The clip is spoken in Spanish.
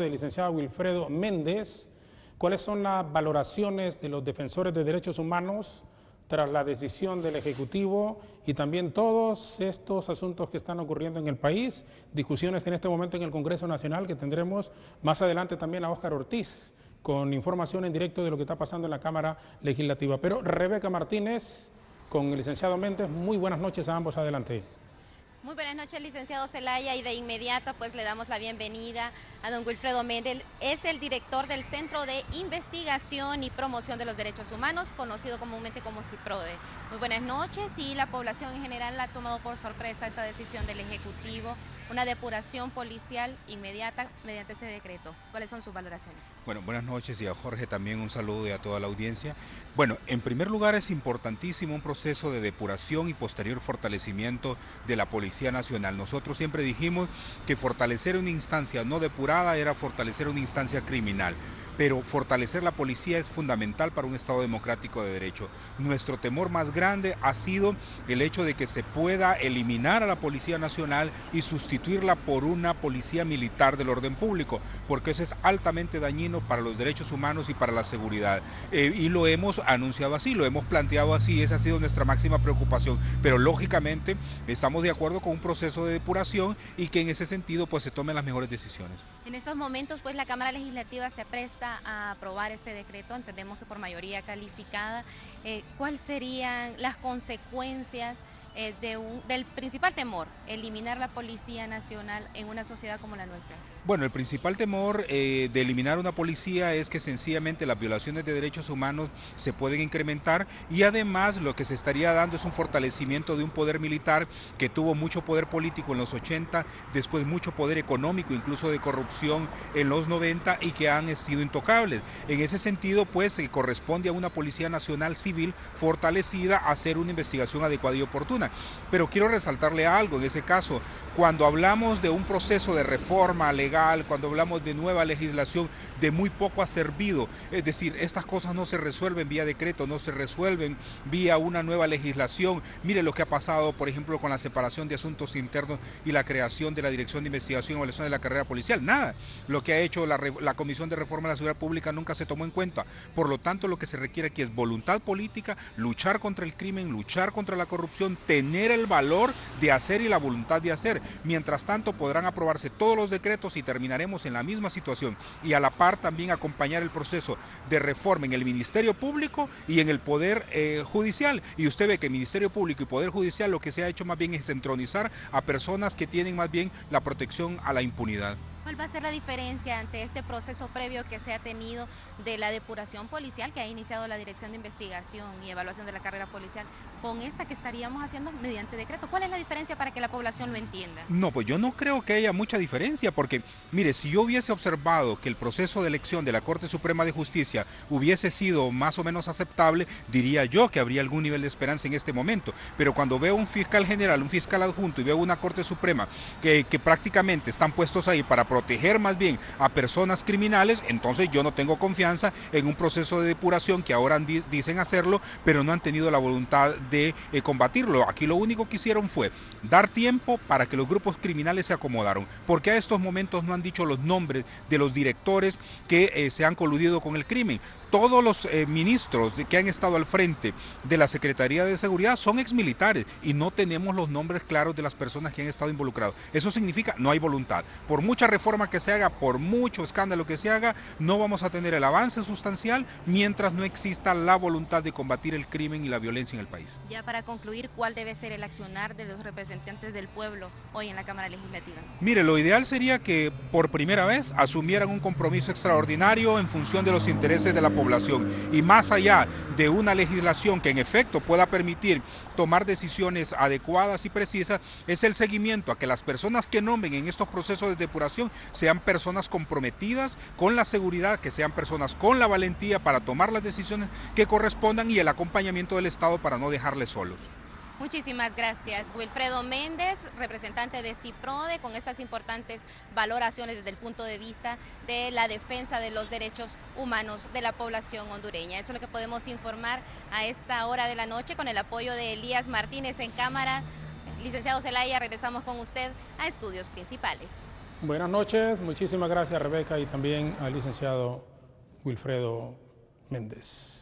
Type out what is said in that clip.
del licenciado Wilfredo Méndez. ¿Cuáles son las valoraciones de los defensores de derechos humanos tras la decisión del Ejecutivo y también todos estos asuntos que están ocurriendo en el país? Discusiones en este momento en el Congreso Nacional, que tendremos más adelante también a Óscar Ortiz con información en directo de lo que está pasando en la Cámara Legislativa. Pero Rebeca Martínez con el licenciado Méndez, muy buenas noches a ambos, adelante. Muy buenas noches, licenciado Zelaya, y de inmediato pues le damos la bienvenida a don Wilfredo Méndez. Es el director del Centro de Investigación y Promoción de los Derechos Humanos, conocido comúnmente como CIPRODE. Muy buenas noches, y la población en general ha tomado por sorpresa esta decisión del Ejecutivo, una depuración policial inmediata mediante este decreto. ¿Cuáles son sus valoraciones? Bueno, buenas noches, y a Jorge también un saludo y a toda la audiencia. Bueno, en primer lugar es importantísimo un proceso de depuración y posterior fortalecimiento de la Policía Nacional. Nosotros siempre dijimos que fortalecer una instancia no depurada era fortalecer una instancia criminal, pero fortalecer la policía es fundamental para un Estado democrático de derecho. Nuestro temor más grande ha sido el hecho de que se pueda eliminar a la Policía Nacional y sustituirla por una policía militar del orden público, porque eso es altamente dañino para los derechos humanos y para la seguridad. Y lo hemos anunciado así, lo hemos planteado así, esa ha sido nuestra máxima preocupación, pero lógicamente estamos de acuerdo con un proceso de depuración y que en ese sentido pues se tomen las mejores decisiones. En estos momentos pues la Cámara Legislativa se presta a aprobar este decreto, entendemos que por mayoría calificada. ¿Cuáles serían las consecuencias del principal temor, eliminar la Policía Nacional en una sociedad como la nuestra? Bueno, el principal temor de eliminar una policía es que sencillamente las violaciones de derechos humanos se pueden incrementar, y además lo que se estaría dando es un fortalecimiento de un poder militar que tuvo mucho poder político en los 80, después mucho poder económico, incluso de corrupción en los 90, y que han sido intocables. En ese sentido, pues corresponde a una Policía Nacional civil fortalecida hacer una investigación adecuada y oportuna. Pero quiero resaltarle algo en ese caso: cuando hablamos de un proceso de reforma legal, cuando hablamos de nueva legislación, de muy poco ha servido. Es decir, estas cosas no se resuelven vía decreto, no se resuelven vía una nueva legislación. Mire lo que ha pasado, por ejemplo, con la separación de asuntos internos y la creación de la Dirección de Investigación y Evaluación de la Carrera Policial. Nada. Lo que ha hecho la Comisión de Reforma de la Seguridad Pública nunca se tomó en cuenta. Por lo tanto, lo que se requiere aquí es voluntad política, luchar contra el crimen, luchar contra la corrupción, tener el valor de hacer y la voluntad de hacer. Mientras tanto, podrán aprobarse todos los decretos y terminaremos en la misma situación, y a la par también acompañar el proceso de reforma en el Ministerio Público y en el Poder Judicial. Y usted ve que el Ministerio Público y Poder Judicial lo que se ha hecho más bien es entronizar a personas que tienen más bien la protección a la impunidad. ¿Cuál va a ser la diferencia ante este proceso previo que se ha tenido de la depuración policial que ha iniciado la Dirección de Investigación y Evaluación de la Carrera Policial con esta que estaríamos haciendo mediante decreto? ¿Cuál es la diferencia para que la población lo entienda? No, pues yo no creo que haya mucha diferencia, porque mire, si yo hubiese observado que el proceso de elección de la Corte Suprema de Justicia hubiese sido más o menos aceptable, diría yo que habría algún nivel de esperanza en este momento. Pero cuando veo un fiscal general, un fiscal adjunto, y veo una Corte Suprema que prácticamente están puestos ahí para proteger más bien a personas criminales, entonces yo no tengo confianza en un proceso de depuración que ahora dicen hacerlo, pero no han tenido la voluntad de combatirlo. Aquí lo único que hicieron fue dar tiempo para que los grupos criminales se acomodaron, porque a estos momentos no han dicho los nombres de los directores que se han coludido con el crimen. Todos los ministros que han estado al frente de la Secretaría de Seguridad son exmilitares, y no tenemos los nombres claros de las personas que han estado involucrados. Eso significa no hay voluntad. Por mucha reforma que se haga, por mucho escándalo que se haga, no vamos a tener el avance sustancial mientras no exista la voluntad de combatir el crimen y la violencia en el país. Ya para concluir, ¿cuál debe ser el accionar de los representantes del pueblo hoy en la Cámara Legislativa? Mire, lo ideal sería que por primera vez asumieran un compromiso extraordinario en función de los intereses de la población, y más allá de una legislación que en efecto pueda permitir tomar decisiones adecuadas y precisas, es el seguimiento a que las personas que nombren en estos procesos de depuración sean personas comprometidas con la seguridad, que sean personas con la valentía para tomar las decisiones que correspondan, y el acompañamiento del Estado para no dejarles solos. Muchísimas gracias, Wilfredo Méndez, representante de CIPRODE, con estas importantes valoraciones desde el punto de vista de la defensa de los derechos humanos de la población hondureña. Eso es lo que podemos informar a esta hora de la noche con el apoyo de Elías Martínez en cámara. Licenciado Zelaya, regresamos con usted a Estudios Principales. Buenas noches, muchísimas gracias Rebeca y también al licenciado Wilfredo Méndez.